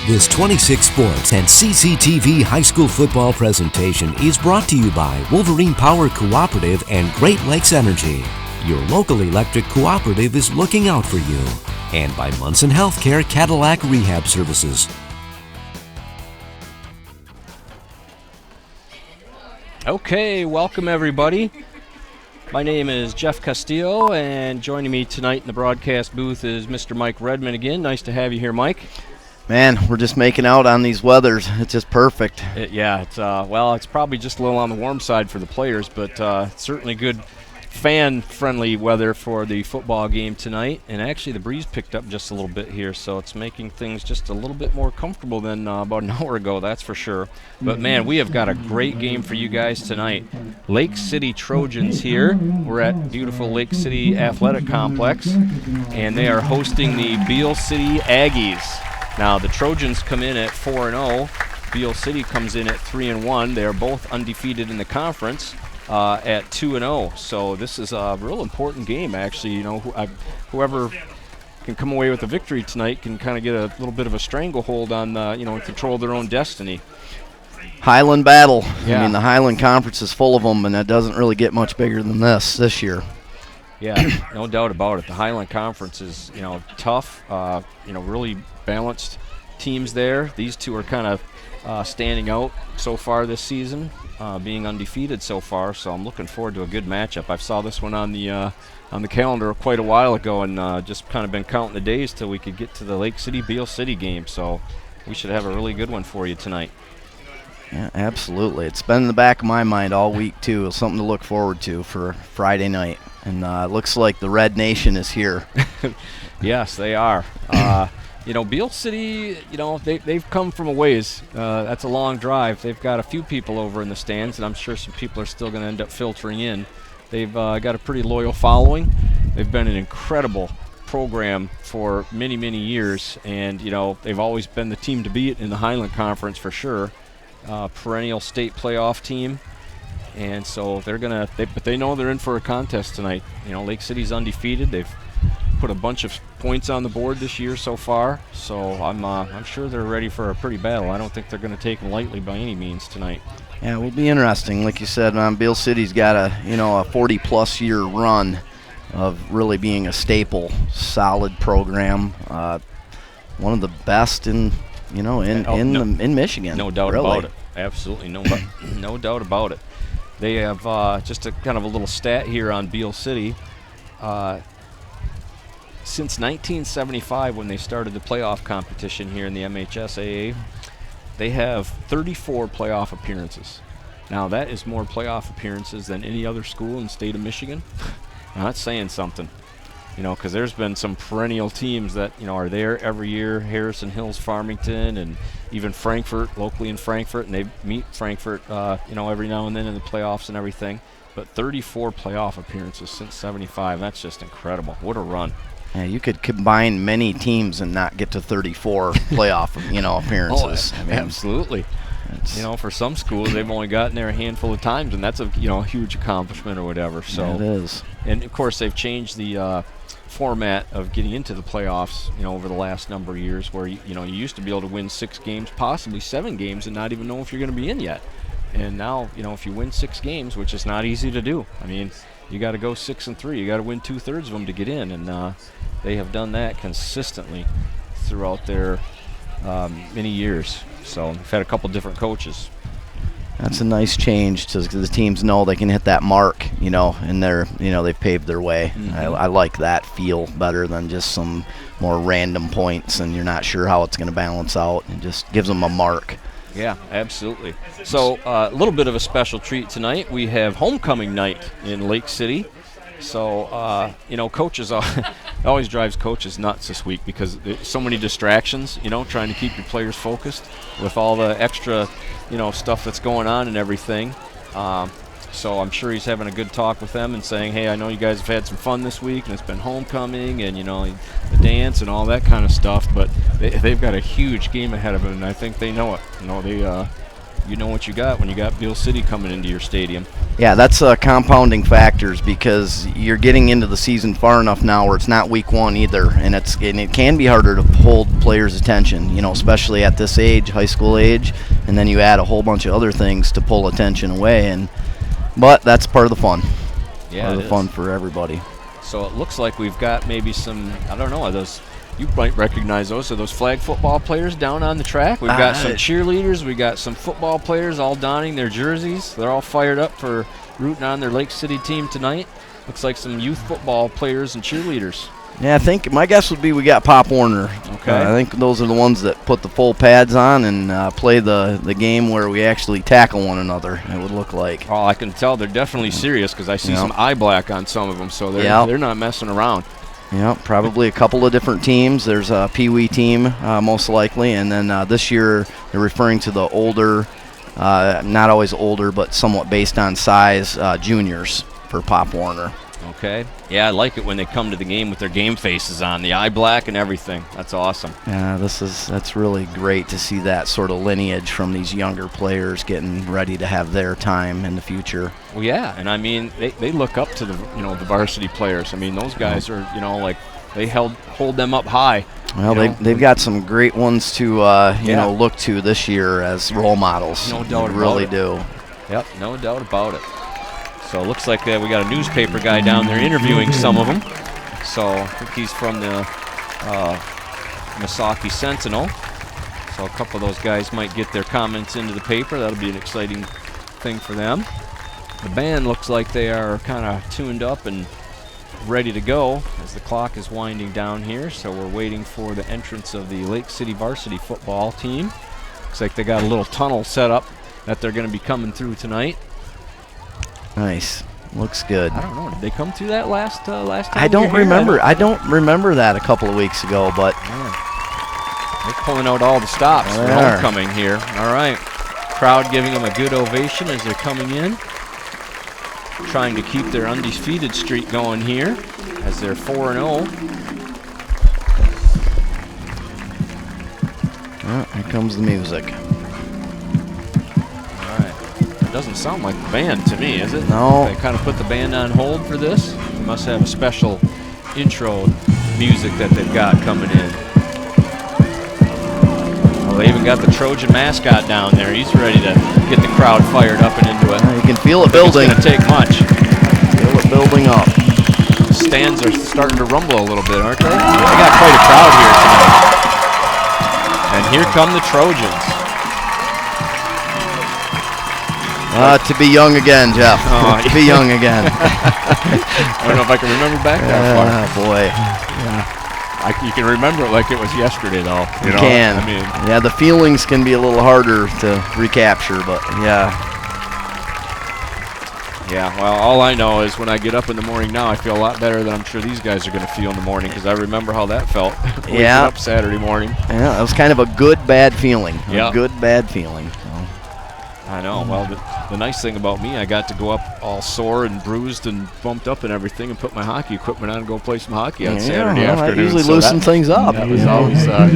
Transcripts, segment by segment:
This 26 Sports and CCTV high school football presentation is brought to you by Wolverine Power Cooperative and Great Lakes Energy. Your local electric cooperative is looking out for you. And by Munson Healthcare Cadillac Rehab Services. Okay, welcome everybody. My name is Jeff Castillo, and joining me tonight in the broadcast booth is Mr. Mike Redman again. Nice to have you here, Mike. Man, we're just making out on these weathers. It's just perfect. It's probably just a little on the warm side for the players, but certainly good fan-friendly weather for the football game tonight. And actually, the breeze picked up just a little bit here, so it's making things just a little bit more comfortable than about an hour ago, that's for sure. But, man, we have got a great game for you guys tonight. Lake City Trojans here. We're at beautiful Lake City Athletic Complex, and they are hosting the Beal City Aggies. Now, the Trojans come in at 4-0. Beal City comes in at 3-1. They are both undefeated in the conference at 2-0. So this is a real important game, actually. You know, whoever can come away with a victory tonight can kind of get a little bit of a stranglehold on, and control their own destiny. Highland battle. Yeah. I mean, the Highland Conference is full of them, and it doesn't really get much bigger than this year. Yeah, no doubt about it. The Highland Conference is, tough. Really balanced teams there. These two are kind of standing out so far this season, being undefeated so far. So I'm looking forward to a good matchup. I saw this one on the calendar quite a while ago, and just kind of been counting the days till we could get to the Lake City Beal City game. So we should have a really good one for you tonight. Yeah, absolutely. It's been in the back of my mind all week too. It's something to look forward to for Friday night. And it looks like the Red Nation is here. Yes, they are. Beal City, they've come from a ways. That's a long drive. They've got a few people over in the stands, and I'm sure some people are still going to end up filtering in. They've got a pretty loyal following. They've been an incredible program for many, many years, and, they've always been the team to beat in the Highland Conference for sure. Perennial state playoff team. And so but they know they're in for a contest tonight. Lake City's undefeated. They've put a bunch of points on the board this year so far. So I'm sure they're ready for a pretty battle. I don't think they're going to take them lightly by any means tonight. Yeah, it will be interesting. Like you said, Beal City's got a 40-plus year run of really being a staple, solid program. One of the best in Michigan. No doubt really. about it. Absolutely no doubt about it. They have just a kind of a little stat here on Beal City. Since 1975, when they started the playoff competition here in the MHSAA, they have 34 playoff appearances. Now, that is more playoff appearances than any other school in the state of Michigan. Now, that's saying something, because there's been some perennial teams that, are there every year, Harrison Hills, Farmington, and even Frankfort, locally in Frankfort, and they meet Frankfort, every now and then in the playoffs and everything. But 34 playoff appearances since 75, that's just incredible. What a run. Yeah, you could combine many teams and not get to 34 playoff, appearances. Oh, absolutely. For some schools, they've only gotten there a handful of times, and that's a huge accomplishment or whatever. So yeah, it is. And of course, they've changed the format of getting into the playoffs, over the last number of years, where you used to be able to win 6 games, possibly 7 games, and not even know if you're going to be in yet. And now, if you win 6 games, which is not easy to do. I mean, you got to go 6-3. You got to win 2/3 of them to get in, and they have done that consistently throughout their many years. So we've had a couple different coaches. That's a nice change because the teams know they can hit that mark, and they've paved their way. Mm-hmm. I like that feel better than just some more random points and you're not sure how it's going to balance out. It just gives them a mark. Yeah, absolutely. So a little bit of a special treat tonight. We have homecoming night in Lake City. So, coaches, it always drives coaches nuts this week because there's so many distractions, trying to keep your players focused with all the extra, stuff that's going on and everything. So I'm sure he's having a good talk with them and saying, hey, I know you guys have had some fun this week and it's been homecoming and, the dance and all that kind of stuff, but they've got a huge game ahead of them, and I think they know it. you know what you got when you got Beal City coming into your stadium. Yeah, that's compounding factors because you're getting into the season far enough now where it's not week one either, and it can be harder to hold players' attention, especially at this age, high school age, and then you add a whole bunch of other things to pull attention away, but that's part of the fun. Yeah, part of the fun for everybody. So it looks like we've got maybe some, I don't know, you might recognize those. Are those flag football players down on the track? We've got some cheerleaders. We got some football players all donning their jerseys. They're all fired up for rooting on their Lake City team tonight. Looks like some youth football players and cheerleaders. Yeah, I think my guess would be we got Pop Warner. Okay. I think those are the ones that put the full pads on and play the game where we actually tackle one another, it would look like. Oh, I can tell they're definitely serious because I see some eye black on some of them, so they're not messing around. Yeah, probably a couple of different teams. There's a Pee Wee team, most likely, and then this year they're referring to the older, not always older, but somewhat based on size, juniors for Pop Warner. Okay. Yeah, I like it when they come to the game with their game faces on, the eye black and everything. That's awesome. Yeah, that's really great to see that sort of lineage from these younger players getting ready to have their time in the future. Well, yeah, and I mean they look up to the the varsity players. I mean those guys are like they hold them up high. Well, they've got some great ones to look to this year as role models. No doubt they really about it. do. Yep, no doubt about it. So it looks like we got a newspaper guy down there interviewing some of them. So I think he's from the Misaki Sentinel. So a couple of those guys might get their comments into the paper. That'll be an exciting thing for them. The band looks like they are kind of tuned up and ready to go as the clock is winding down here. So we're waiting for the entrance of the Lake City varsity football team. Looks like they got a little tunnel set up that they're going to be coming through tonight. Nice. Looks good. I don't know. Did they come through that last time? I don't remember. I don't remember that a couple of weeks ago, but they're pulling out all the stops for homecoming here. All right. Crowd giving them a good ovation as they're coming in. Trying to keep their undefeated streak going here as they're 4-0. Here comes the music. Doesn't sound like the band to me, is it? No. They kind of put the band on hold for this. They must have a special intro music that they've got coming in. Well, they even got the Trojan mascot down there. He's ready to get the crowd fired up and into it. You can feel it building. It's going to take much. Feel it building up. The stands are starting to rumble a little bit, aren't they? They got quite a crowd here tonight. And here come the Trojans. To be young again, Jeff. To be young again. I don't know if I can remember back that far. Boy. Yeah. You can remember it like it was yesterday, though. You can. I mean, yeah, the feelings can be a little harder to recapture, but yeah. Yeah, well, all I know is when I get up in the morning now, I feel a lot better than I'm sure these guys are going to feel in the morning because I remember how that felt waking up Saturday morning. Yeah, it was kind of a good, bad feeling. Yeah. A good, bad feeling. I know. Well, the nice thing about me, I got to go up all sore and bruised and bumped up and everything and put my hockey equipment on and go play some hockey on Saturday afternoon. That usually loosen things up. That was always a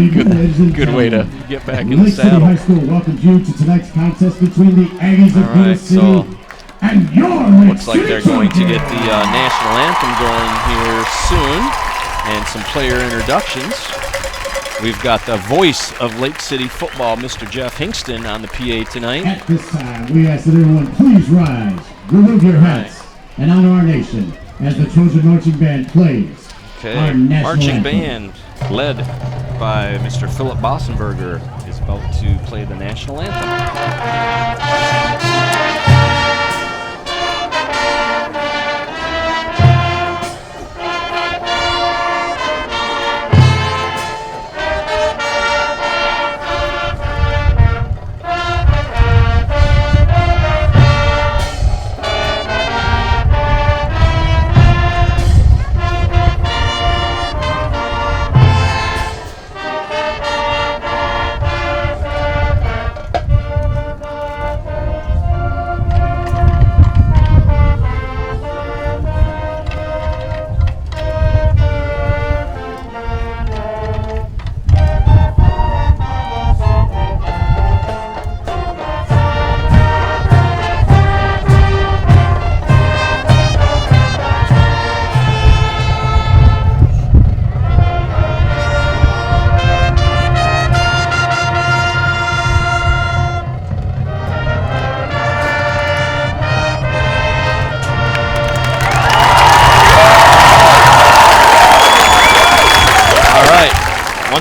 good way to get back in the saddle. Lake City High School welcomes you to tonight's contest between the Aggies of Beal City and your looks like they're going to get the national anthem going here soon and some player introductions. We've got the voice of Lake City football, Mr. Jeff Hingston, on the PA tonight. At this time, we ask that everyone please rise, remove your hats, and honor our nation as the Trojan Marching Band plays our national marching anthem. band, led by Mr. Philip Bossenberger, is about to play the national anthem.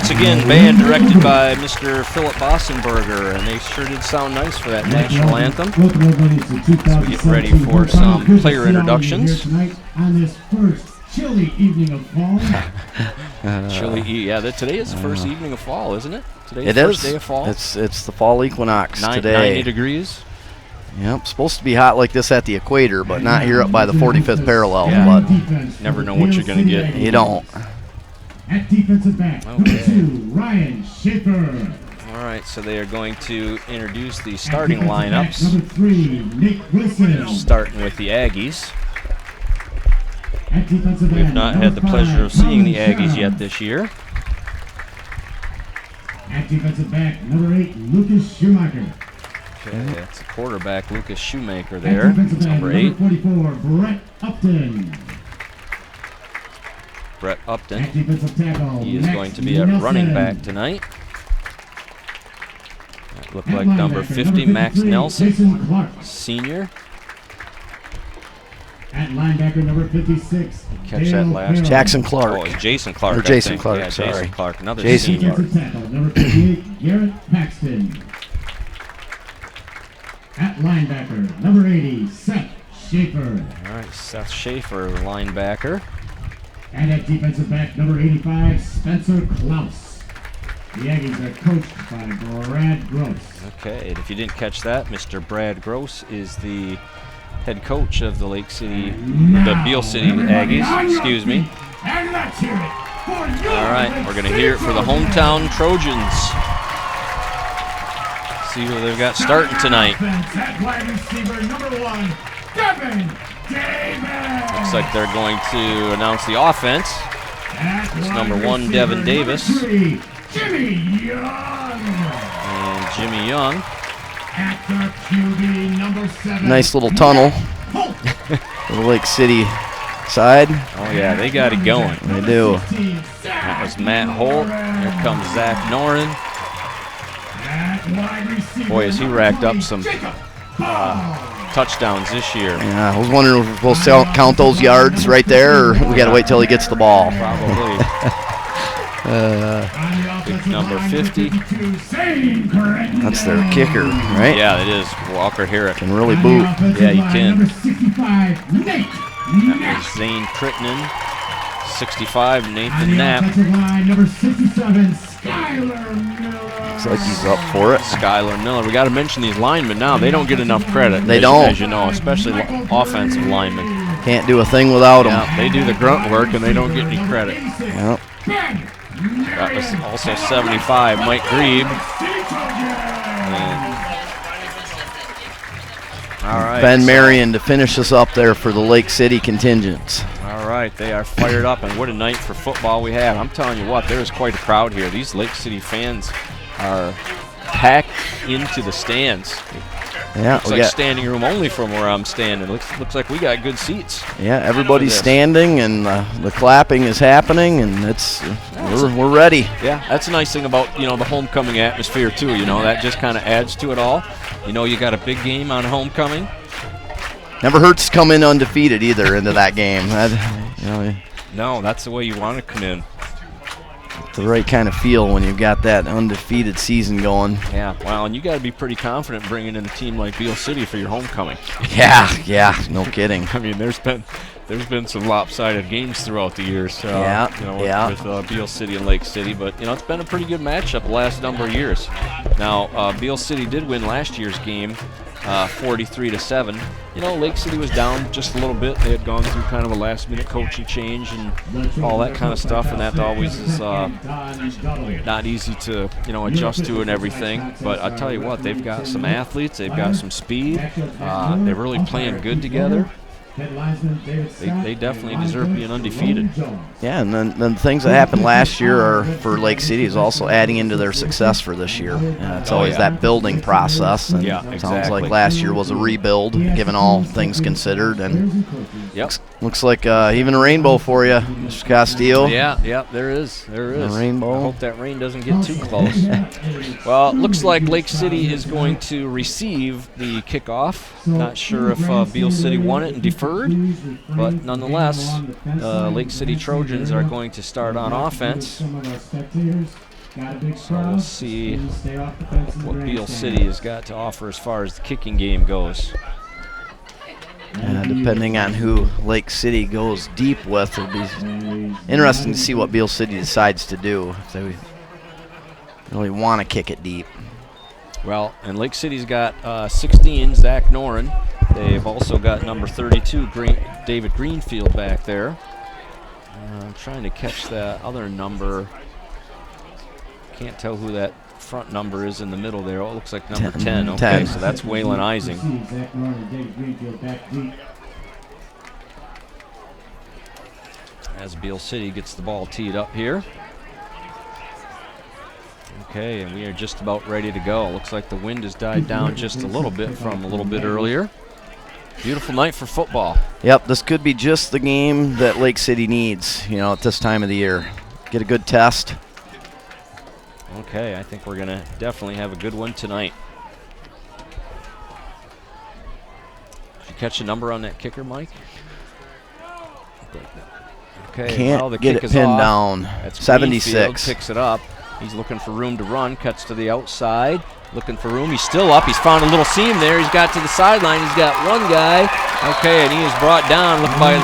once again, band directed by Mr. Philip Bossenberger, and they sure did sound nice for that national anthem. As we get ready for some player introductions. On this first chilly evening of fall. Today is the first evening of fall, isn't it? Today's the first day of fall. It's the fall equinox today. 90 degrees. Yep, supposed to be hot like this at the equator, but not here up by the 45th parallel. Yeah. But never know what you're going to get. You don't. At defensive back, number 2, Ryan Schaefer. All right, so they are going to introduce the starting lineups. Number 3, Nick Wilson. Starting with the Aggies. At defensive We've end, not number had the 5, pleasure of seeing the Colin Aggies Shaw. yet this year. At defensive back, number 8, Lucas Schumacher. Okay, that's the quarterback, Lucas Shoemaker At there. defensive end, Number 8, 44, Brett Upton. Brett At Upton. defensive tackle, He is Max going to be at Nelson. running back tonight. That looked At like number linebacker, 50, Max 53, Nelson, Jason Clark. senior. At linebacker, number 56, Catch Dale that last. Carroll. Jackson Oh, Clark. it's Jason Clark. Or Jason I think. Clark, Yeah, sorry. Jason Clark, another Jason senior. Clark. Defensive tackle, number 58, Garrett Paxton. At linebacker, number 80, Seth Schaefer. All right, Seth Schaefer, linebacker. And at defensive back, number 85, Spencer Klaus. The Aggies are coached by Brad Gross. Okay, and if you didn't catch that, Mr. Brad Gross is the head coach of the Lake City, the Beal City Aggies, excuse me. And let's hear it for you. All right, we're going to hear it for the hometown Trojans. See who they've got starting tonight. At wide receiver, number 1, Devin Davis. Looks like they're going to announce the offense. It's number 1, Devin Davis. Number 3, Jimmy Young. And Jimmy Young. At the QB, number 7. Nice little tunnel. The Lake City side. Oh, yeah, they got it going. They do. That was Matt Holt. Here comes Zach Noren. Boy, has he racked up some touchdowns this year. Yeah, I was wondering if we're supposed to count those yards right there, or we got to wait till he gets the ball. Probably. Pick number 50. That's their kicker, right? Yeah, it is. Walker Herrick. Can really boot. Yeah, you can. Number 65, Nate. That was Zane Crittenden. 65, Nathan Knapp. Offensive line, number 67, Skylar Miller. Looks like he's up for it. Skylar Miller. We got to mention these linemen now. They don't get enough credit. They as- don't. As you know, especially offensive linemen. Can't do a thing without him. Yeah, they do the grunt work and they don't get any credit. Yep. That was also 75, Mike Grebe. All right. Ben Marion to finish us up there for the Lake City contingents. All right, they are fired up, and what a night for football we had. I'm telling you what, there's quite a crowd here. These Lake City fans are packed into the stands. Yeah, Looks like standing room only from where I'm standing. Looks like we got good seats. yeah, everybody's this. standing, and the clapping is happening, and we're ready. Yeah, that's a nice thing about the homecoming atmosphere too. That just kind of adds to it all. You got a big game on homecoming. Never hurts to come in undefeated either into that game. No, that's the way you want to come in. The right kind of feel when you've got that undefeated season going. Yeah, well, and you got to be pretty confident bringing in a team like Beal City for your homecoming. Yeah, no kidding. I mean, there's been some lopsided games throughout the years. With Beal City and Lake City, but it's been a pretty good matchup the last number of years. Now, Beal City did win last year's game, 43-7. Lake City was down just a little bit. They had gone through kind of a last-minute coaching change and all that kind of stuff, and that always is not easy to adjust to and everything. But I tell you what, they've got some athletes, they've got some speed. They're really playing good together. They definitely deserve being undefeated. Yeah, and then things that happened last year are for Lake City is also adding into their success for this year. It's always that building process. And Yeah, it sounds exactly. like last year was a rebuild, given all things considered. And looks like even a rainbow for you, Mr. Castillo. Yeah, there is. A rainbow. I hope that rain doesn't get too close. Well, it looks like Lake City is going to receive the kickoff. Not sure if Beal City won it and deferred, but nonetheless, Lake City Trojans are going to start on offense. So we'll see what Beal City has got to offer as far as the kicking game goes. Depending on who Lake City goes deep with, it'll be interesting to see what Beal City decides to do. If they really want to kick it deep. Well, and Lake City's got 16, Zach Noren. They've also got number 32, David Greenfield back there. I'm trying to catch that other number. Can't tell who that front number is in the middle there. Oh, it looks like number 10. Okay, 10. so that's Waylon Ising. As Beal City gets the ball teed up here. Okay, and we are just about ready to go. Looks like the wind has died down just a little bit from a little bit earlier. Beautiful night for football. Yep, this could be just the game that Lake City needs, you know, at this time of the year. Get a good test. Okay, I think we're going to definitely have a good one tonight. Did you catch a number on that kicker, Mike? Okay, Can't well, the get kick it is pinned off. down. That's 76. Greenfield, picks it up. He's looking for room to run, cuts to the outside, looking for room. He's still up. He's found a little seam there. He's got to the sideline. He's got one guy. Okay, and he is brought down, looked by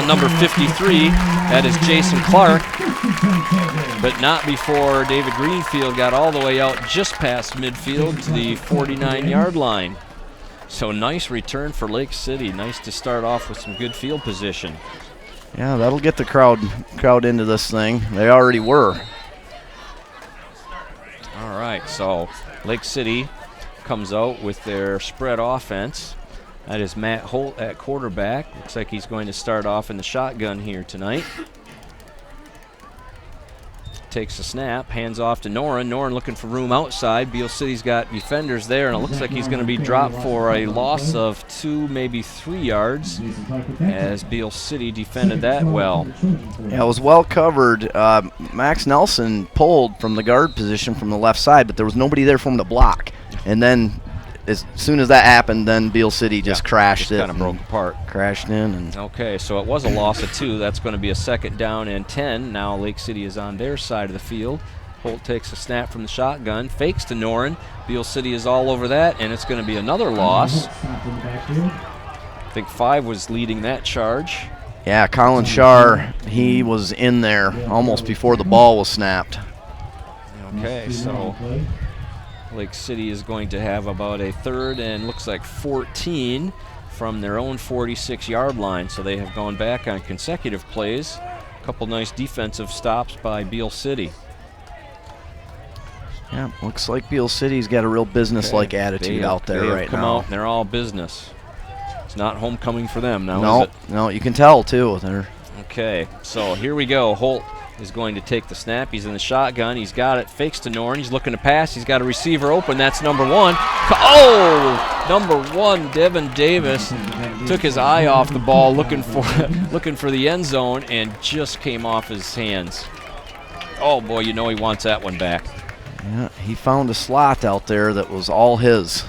number 53. That is Jason Clark. But not before David Greenfield got all the way out just past midfield to the 49-yard line. So nice return for Lake City. Nice to start off with some good field position. Yeah, that'll get the crowd into this thing. They already were. All right, so Lake City comes out with their spread offense. That is Matt Holt at quarterback. Looks like he's going to start off in the shotgun here tonight. Takes a snap, hands off to Noren. Noren looking for room outside. Beal City's got defenders there, and it looks like he's going to be dropped for a loss of 2, maybe 3 yards, as Beal City defended that well. Yeah, it was well covered. Max Nelson pulled from the guard position from the left side, but there was nobody there for him to block. And then as soon as that happened, then Beal City just crashed it. Kind of broke apart. Crashed in. And okay, so it was a loss of 2. That's going to be a 2nd down and 10. Now Lake City is on their side of the field. Holt takes a snap from the shotgun, fakes to Noren. Beal City is all over that, and it's going to be another loss. I think 5 was leading that charge. Yeah, Colin Shar, he was in there almost before the ball was snapped. Okay, so Lake City is going to have about a 3rd and looks like 14 from their own 46-yard line. So they have gone back on consecutive plays. A couple nice defensive stops by Beal City. Yeah, looks like Beal City's got a real business-like attitude out there right now. They have come out and they're all business. It's not homecoming for them now, no, is it? No, you can tell, too. Okay, so here we go. Holt is going to take the snap. He's in the shotgun. He's got it. Fakes to Noren. He's looking to pass. He's got a receiver open. That's number 1. Oh! Number 1, Devin Davis, took his eye off the ball looking for the end zone and just came off his hands. Oh, boy, you know he wants that one back. Yeah, he found a slot out there that was all his.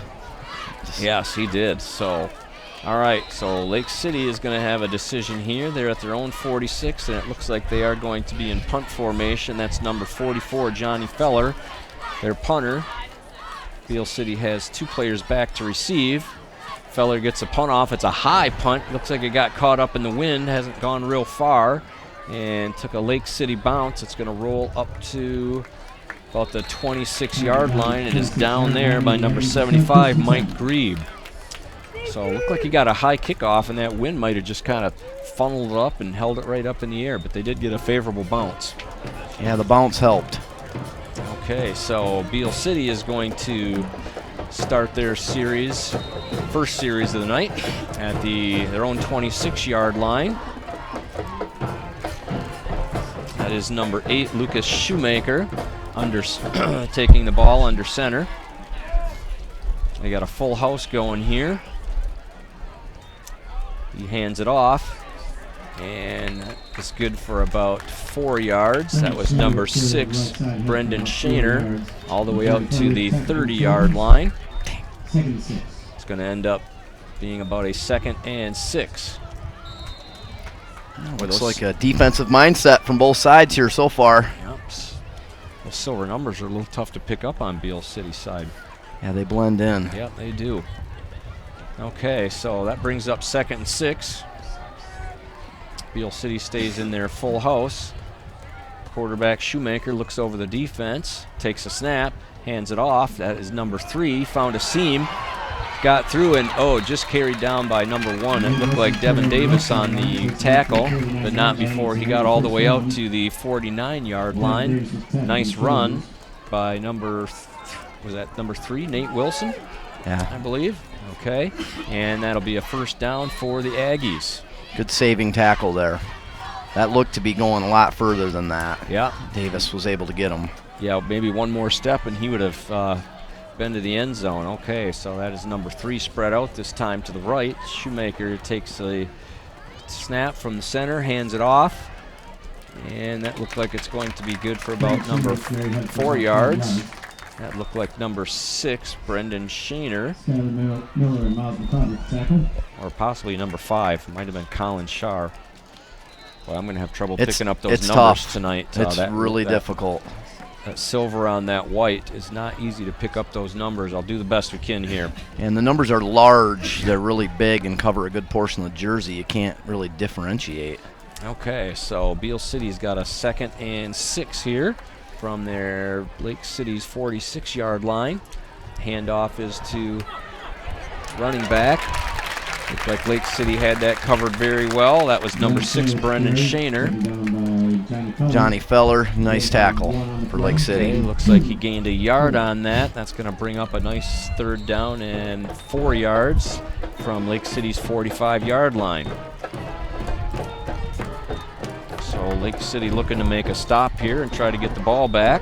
Yes, he did. So, all right, so Lake City is going to have a decision here. They're at their own 46, and it looks like they are going to be in punt formation. That's number 44, Johnny Feller, their punter. Beal City has 2 players back to receive. Feller gets a punt off. It's a high punt. Looks like it got caught up in the wind. Hasn't gone real far, and took a Lake City bounce. It's going to roll up to about the 26-yard line. It is down there by number 75, Mike Grebe. So it looked like he got a high kickoff, and that wind might have just kind of funneled it up and held it right up in the air, but they did get a favorable bounce. Yeah, the bounce helped. Okay, so Beal City is going to start their first series of the night at their own 26-yard line. That is number 8, Lucas Shoemaker, taking the ball under center. They got a full house going here. He hands it off, and it's good for about 4 yards. That was number 6, Brendan Shaner, all the way out to the 30-yard line. It's going to end up being about a 2nd and 6. Looks like a defensive mindset from both sides here so far. Yep. Those silver numbers are a little tough to pick up on Beal City's side. Yeah, they blend in. Yep, they do. Okay, so that brings up 2nd and 6. Beal City stays in their full house. Quarterback Shoemaker looks over the defense, takes a snap, hands it off. That is number 3, found a seam, got through, and just carried down by number 1. It looked like Devin Davis on the tackle, but not before he got all the way out to the 49-yard line. Nice run by number 3, Nate Wilson, I believe. Okay, and that'll be a first down for the Aggies. Good saving tackle there. That looked to be going a lot further than that. Yeah. Davis was able to get him. Yeah, maybe one more step and he would have been to the end zone. Okay, so that is number 3 spread out this time to the right. Shoemaker takes a snap from the center, hands it off, and that looked like it's going to be good for about number 4 yards. That looked like number 6, Brendan Shaner. Or possibly number 5. It might have been Colin Shar. Well, I'm going to have trouble picking up those numbers tough tonight. It's really difficult. That silver on that white is not easy to pick up those numbers. I'll do the best we can here. And the numbers are large. They're really big and cover a good portion of the jersey. You can't really differentiate. Okay, so Beal City's got a 2nd and 6 here from their Lake City's 46-yard line. Handoff is to running back. Looks like Lake City had that covered very well. That was number 6, Brendan Shaner. Johnny Feller, nice tackle for Lake City. Okay, looks like he gained a yard on that. That's going to bring up a nice 3rd down and 4 yards from Lake City's 45-yard line. So Lake City looking to make a stop here and try to get the ball back.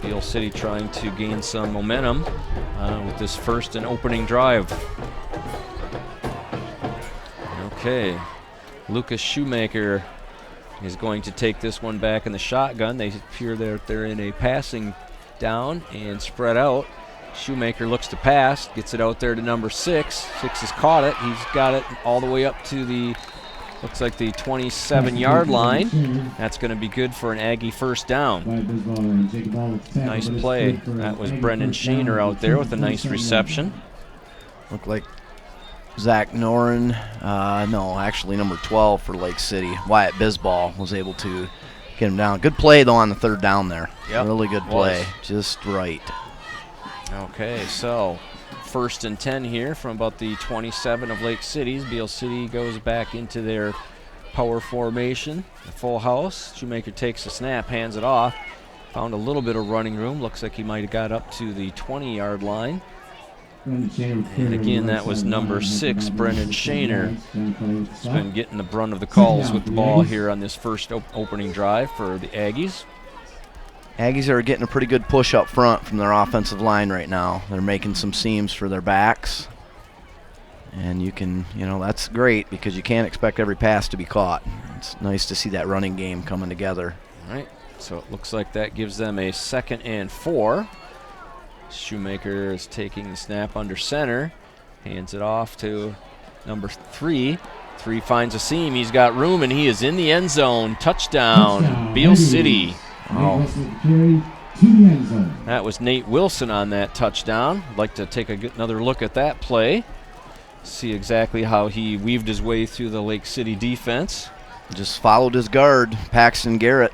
Beal City trying to gain some momentum with this first and opening drive. Okay, Lucas Shoemaker is going to take this one back in the shotgun. They appear that they're in a passing down and spread out. Shoemaker looks to pass, gets it out there to number 6. 6 has caught it. He's got it all the way up to the, looks like the 27-yard line. That's going to be good for an Aggie first down. Nice play. That was Brendan Shaner out there with a nice reception. Looked like Zach Noren, no, actually number 12 for Lake City. Wyatt Bisball was able to get him down. Good play, though, on the 3rd down there. Yep, really good play. Just right. Okay, so 1st and 10 here from about the 27 of Lake City's. Beal City goes back into their power formation, the full house. Shoemaker takes a snap, hands it off. Found a little bit of running room. Looks like he might have got up to the 20-yard line. And again, that was number 6, Brendan Shaner. He's been getting the brunt of the calls with the ball here on this first opening drive for the Aggies. Aggies are getting a pretty good push up front from their offensive line right now. They're making some seams for their backs. And you can, that's great because you can't expect every pass to be caught. It's nice to see that running game coming together. All right, so it looks like that gives them a 2nd and 4. Shoemaker is taking the snap under center, hands it off to number 3. 3 finds a seam, he's got room, and he is in the end zone. Touchdown, Beal City. Oh. That was Nate Wilson on that touchdown. I'd like to take another look at that play, see exactly how he weaved his way through the Lake City defense. Just followed his guard, Paxton Garrett.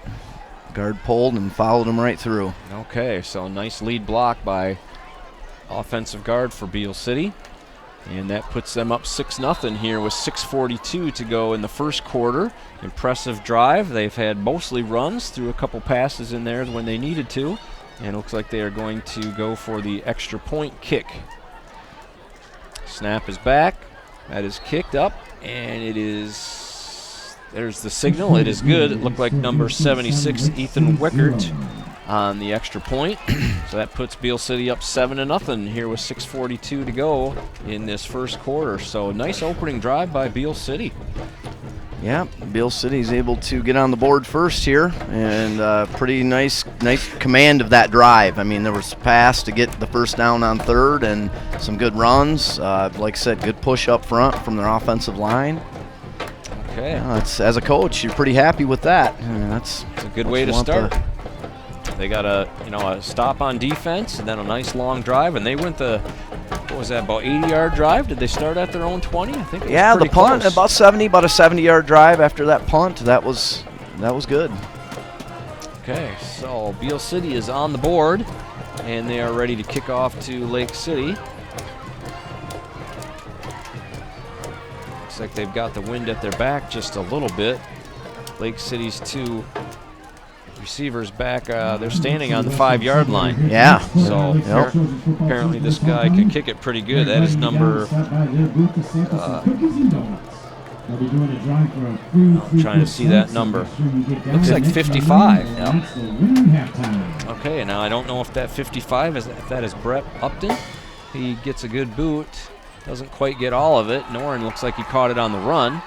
Guard pulled and followed him right through. Okay, so nice lead block by offensive guard for Beal City. And that puts them up 6-0 here with 6:42 to go in the first quarter. Impressive drive. They've had mostly runs, threw a couple passes in there when they needed to. And it looks like they are going to go for the extra point kick. Snap is back. That is kicked up, and it is... There's the signal. It is good. It looked like number 76, Ethan Wickert, on the extra point. So that puts Beal City up 7-0 here with 6:42 to go in this first quarter. So nice opening drive by Beal City. Yeah, Beal City's able to get on the board first here, and pretty nice command of that drive. I mean, there was a pass to get the first down on 3rd and some good runs. Like I said, good push up front from their offensive line. Okay. As a coach, you're pretty happy with that. That's a good way to start. They got a stop on defense and then a nice long drive, and they went what was that, about 80-yard drive? Did they start at their own 20? I think it was the punt, close. about a 70-yard drive after that punt. That was good. Okay, so Beal City is on the board, and they are ready to kick off to Lake City. Looks like they've got the wind at their back just a little bit. Lake City's 2 receivers back. They're standing on the 5-yard line. Yeah. So apparently this guy can kick it pretty good. That is number. I'm trying to see that number. Looks like 55. Yeah. Okay, now I don't know if that 55 if that is Brett Upton. He gets a good boot. Doesn't quite get all of it. Noren looks like he caught it on the run.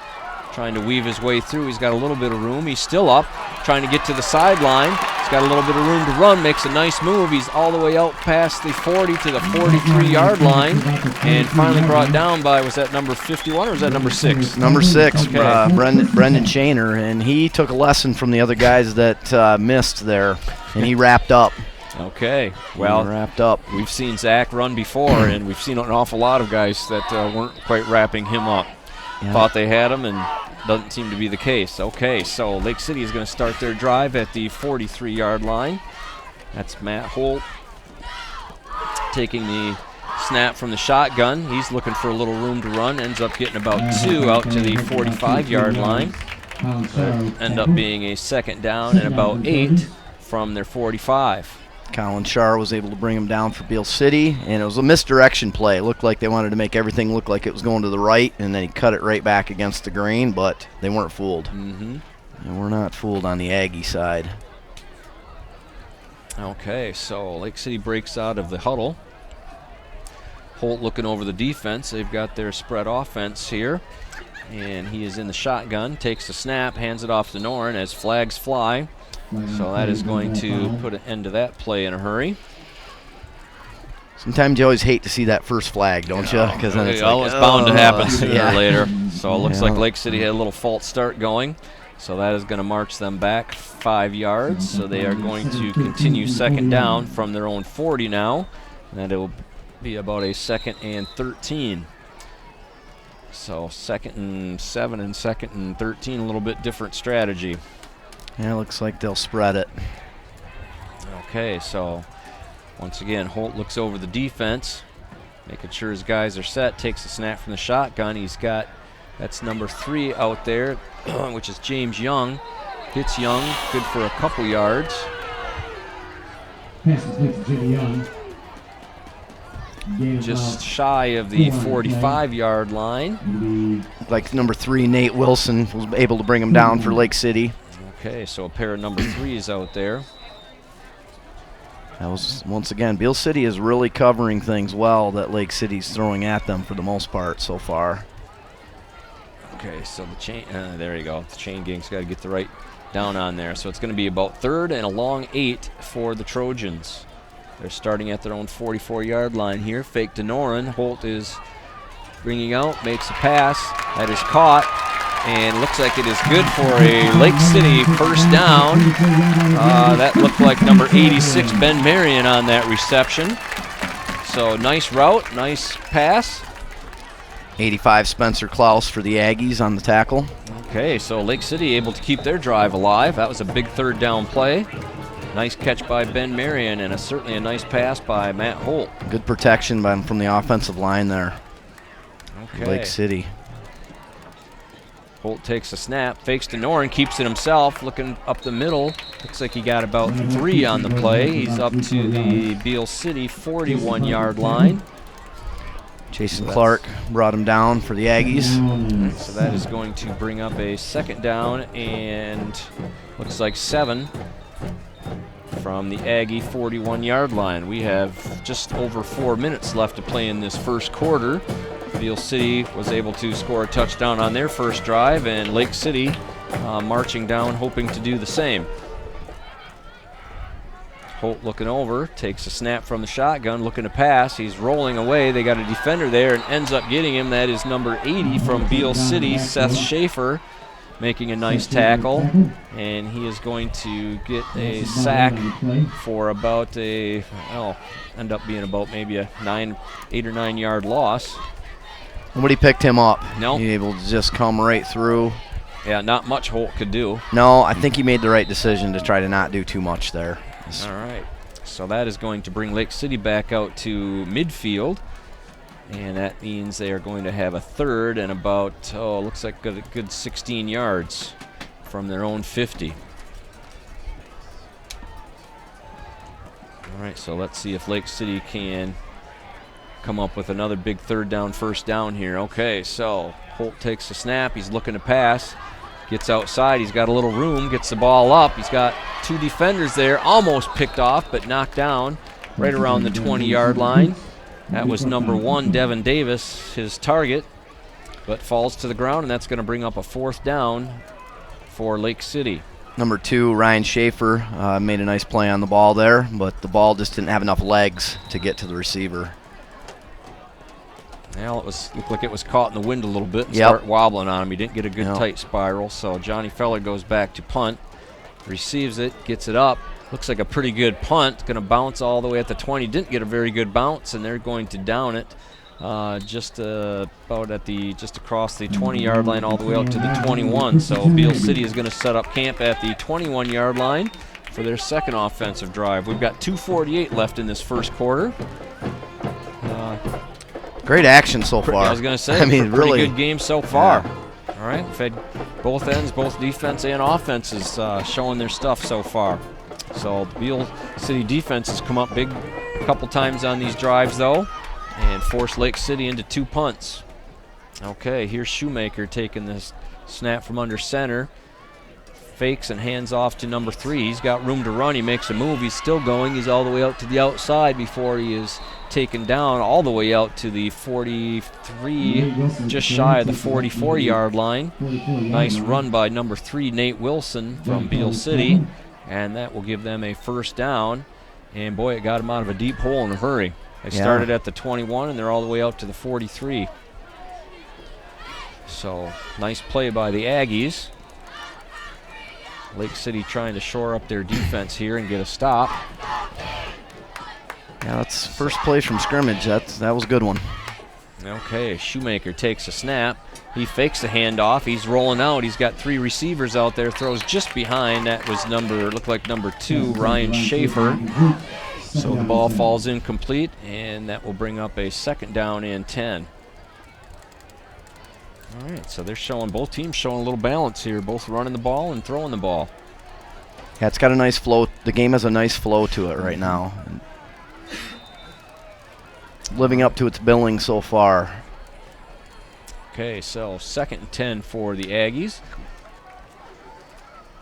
Trying to weave his way through. He's got a little bit of room. He's still up, trying to get to the sideline. He's got a little bit of room to run, makes a nice move. He's all the way out past the 40 to the 43-yard line, and finally brought down by, was that number 51 or was that number 6? Number 6, okay. Brendan Shaner, and he took a lesson from the other guys that missed there, and he wrapped up. Okay, well, wrapped up. We've seen Zach run before, and we've seen an awful lot of guys that weren't quite wrapping him up. Yeah. Thought they had him, and doesn't seem to be the case. Okay, so Lake City is going to start their drive at the 43-yard line. That's Matt Holt taking the snap from the shotgun. He's looking for a little room to run. Ends up getting about 2 out to the 45-yard line. End up being a second down and about 8 from their 45. Colin Shar was able to bring him down for Beal City, and it was a misdirection play. It looked like they wanted to make everything look like it was going to the right, and then he cut it right back against the grain, but they weren't fooled. Mm-hmm. And we're not fooled on the Aggie side. Okay, so Lake City breaks out of the huddle. Holt looking over the defense. They've got their spread offense here, and he is in the shotgun, takes the snap, hands it off to Noren as flags fly. So that is going to put an end to that play in a hurry. Sometimes you always hate to see that first flag, don't you? Because then it's bound to happen sooner or later. So it looks like Lake City had a little false start going. So that is going to march them back 5 yards. So they are going to continue second down from their own 40 now. And it will be about a 2nd and 13. So 2nd and 7 and 2nd and 13, a little bit different strategy. Yeah, it looks like they'll spread it. Okay, so once again, Holt looks over the defense, making sure his guys are set, takes a snap from the shotgun. He's got, that's number 3 out there, which is James Young. Hits Young, good for a couple yards. Pass complete to Jimmy Young. Just shy of the 45-yard line. Like number 3, Nate Wilson, was able to bring him down for Lake City. Okay, so a pair of number 3s out there. That was, once again, Beal City is really covering things well that Lake City's throwing at them for the most part so far. Okay, so the chain, there you go. The chain gang's got to get the right down on there. So it's going to be about 3rd and a long 8 for the Trojans. They're starting at their own 44-yard line here. Fake to Noren. Holt is bringing out, makes a pass. That is caught. And looks like it is good for a Lake City first down. That looked like number 86, Ben Marion, on that reception. So nice route, nice pass. 85, Spencer Klaus for the Aggies on the tackle. Okay, so Lake City able to keep their drive alive. That was a big 3rd down play. Nice catch by Ben Marion, and certainly a nice pass by Matt Holt. Good protection from the offensive line there. Okay. Lake City. Holt takes a snap, fakes to Noren, keeps it himself, looking up the middle. Looks like he got about 3 on the play. He's up to the Beal City 41-yard line. Jason Clark brought him down for the Aggies. So that is going to bring up a 2nd down and looks like 7 from the Aggie 41-yard line. We have just over 4 minutes left to play in this first quarter. Beal City was able to score a touchdown on their first drive, and Lake City marching down, hoping to do the same. Holt looking over, takes a snap from the shotgun, looking to pass. He's rolling away. They got a defender there and ends up getting him. That is number 80 from Beal City, Seth Schaefer. making a nice tackle, and he is going to get a sack for about end up being about maybe a 8 or 9 yard loss. Nobody picked him up. No. He able to just come right through. Yeah, not much Holt could do. No, I think he made the right decision to try to not do too much there. All right. So that is going to bring Lake City back out to midfield. And that means they are going to have a third and about, looks like a good 16 yards from their own 50. All right, so let's see if Lake City can come up with another big third down, first down here. Okay, so Holt takes the snap. He's looking to pass. Gets outside. He's got a little room. Gets the ball up. He's got 2 defenders there. Almost picked off, but knocked down right around the 20-yard line. That was number 1, Devin Davis, his target, but falls to the ground, and that's going to bring up a 4th down for Lake City. Number 2, Ryan Schaefer, made a nice play on the ball there, but the ball just didn't have enough legs to get to the receiver. Well, looked like it was caught in the wind a little bit and started wobbling on him. He didn't get a good tight spiral, so Johnny Feller goes back to punt, receives it, gets it up. Looks like a pretty good punt. Going to bounce all the way at the 20. Didn't get a very good bounce, and they're going to down it just across the 20-yard line all the way out to the 21. So Beal City is going to set up camp at the 21-yard line for their second offensive drive. We've got 2:48 left in this first quarter. Great action so far. I was going to say, pretty good game so far. Yeah. All right, we've had both ends, both defense and offenses showing their stuff so far. So the Beal City defense has come up big a couple times on these drives, though, and forced Lake City into 2 punts. Okay, here's Shoemaker taking this snap from under center. Fakes and hands off to number 3. He's got room to run. He makes a move. He's still going. He's all the way out to the outside before he is taken down all the way out to the 43, just shy of the 44-yard line. Nice run by number 3, Nate Wilson from Beal City. And that will give them a first down. And, boy, it got them out of a deep hole in a hurry. They started at the 21, and they're all the way out to the 43. So, nice play by the Aggies. Lake City trying to shore up their defense here and get a stop. Yeah, that's first play from scrimmage. That was a good one. Okay, Shoemaker takes a snap. He fakes the handoff. He's rolling out. He's got 3 receivers out there. Throws just behind. That was looked like number 2, Ryan Schaefer. So the ball falls incomplete, and that will bring up a 2nd down and 10. All right, so both teams showing a little balance here, both running the ball and throwing the ball. Yeah, it's got a nice flow. The game has a nice flow to it right now. Living up to its billing so far. Okay, so 2nd and 10 for the Aggies.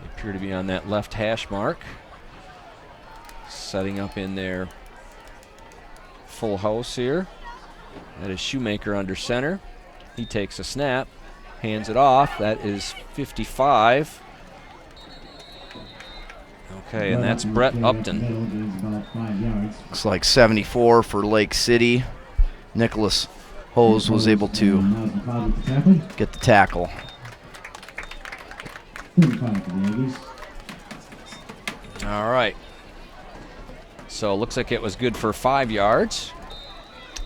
They appear to be on that left hash mark. Setting up in their full house here. That is Shoemaker under center. He takes a snap, hands it off. That is 55. Okay, and that's Brett Upton. Looks like 74 for Lake City. Nicholas Hose was able to get the tackle. All right. So it looks like it was good for 5 yards.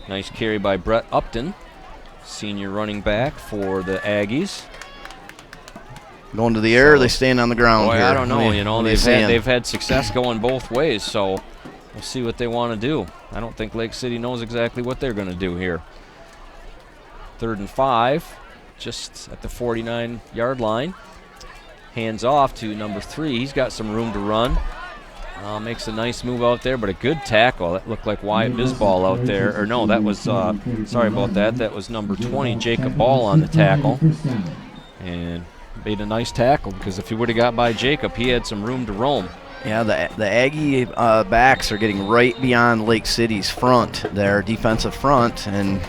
Nice carry by Brett Upton, senior running back for the Aggies. Going to the air, or they staying on the ground here? I don't know. They've had success going both ways, so we'll see what they want to do. I don't think Lake City knows exactly what they're going to do here. 3rd and 5, just at the 49-yard line. Hands off to number 3. He's got some room to run. Makes a nice move out there, but a good tackle. That looked like Wyatt Bisball out there. Or no, that was, sorry about that. That was number 20, Jacob Ball on the tackle. And made a nice tackle, because if he would have got by Jacob, he had some room to roam. Yeah, the Aggie backs are getting right beyond Lake City's front, their defensive front, and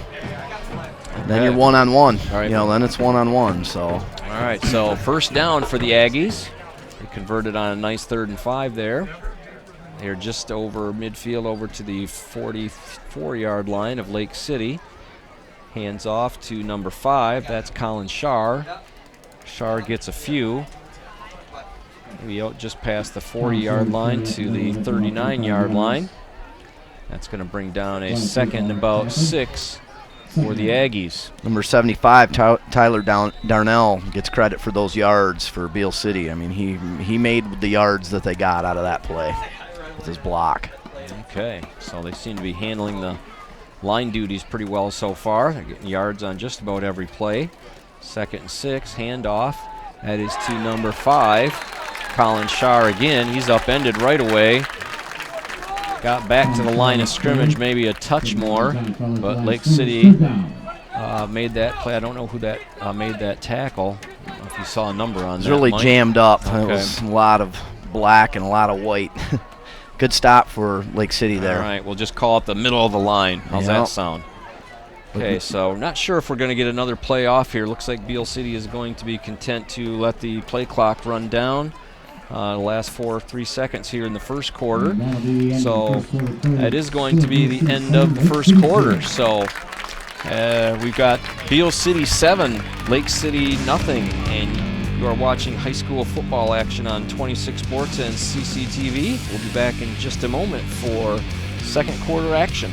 then you're one-on-one. All right. Then it's one-on-one. So. All right, so first down for the Aggies. They converted on a nice 3rd and 5 there. They're just over midfield, over to the 44-yard line of Lake City. Hands off to number 5. That's Colin Shar. Shar gets a few. Maybe out just past the 40-yard line to the 39-yard line. That's going to bring down a second and about 6 for the Aggies. Number 75, Tyler Darnell, gets credit for those yards for Beal City. I mean, he made the yards that they got out of that play with his block. Okay, so they seem to be handling the line duties pretty well so far. They're getting yards on just about every play. 2nd and 6, handoff. That is to number 5, Colin Shar again. He's upended right away. Got back to the line of scrimmage maybe a touch more, but Lake City made that play. I don't know who that made that tackle. I don't know if you saw a number on that. It was really jammed up. Okay. It was a lot of black and a lot of white. Good stop for Lake City there. All right, we'll just call it the middle of the line. How's that sound? Okay, so not sure if we're going to get another play off here. Looks like Beal City is going to be content to let the play clock run down. The last 3 seconds here in the first quarter. So that is going to be the end of the first quarter. So we've got Beal City 7, Lake City nothing, and you are watching high school football action on 26 Sports and CCTV. We'll be back in just a moment for second quarter action.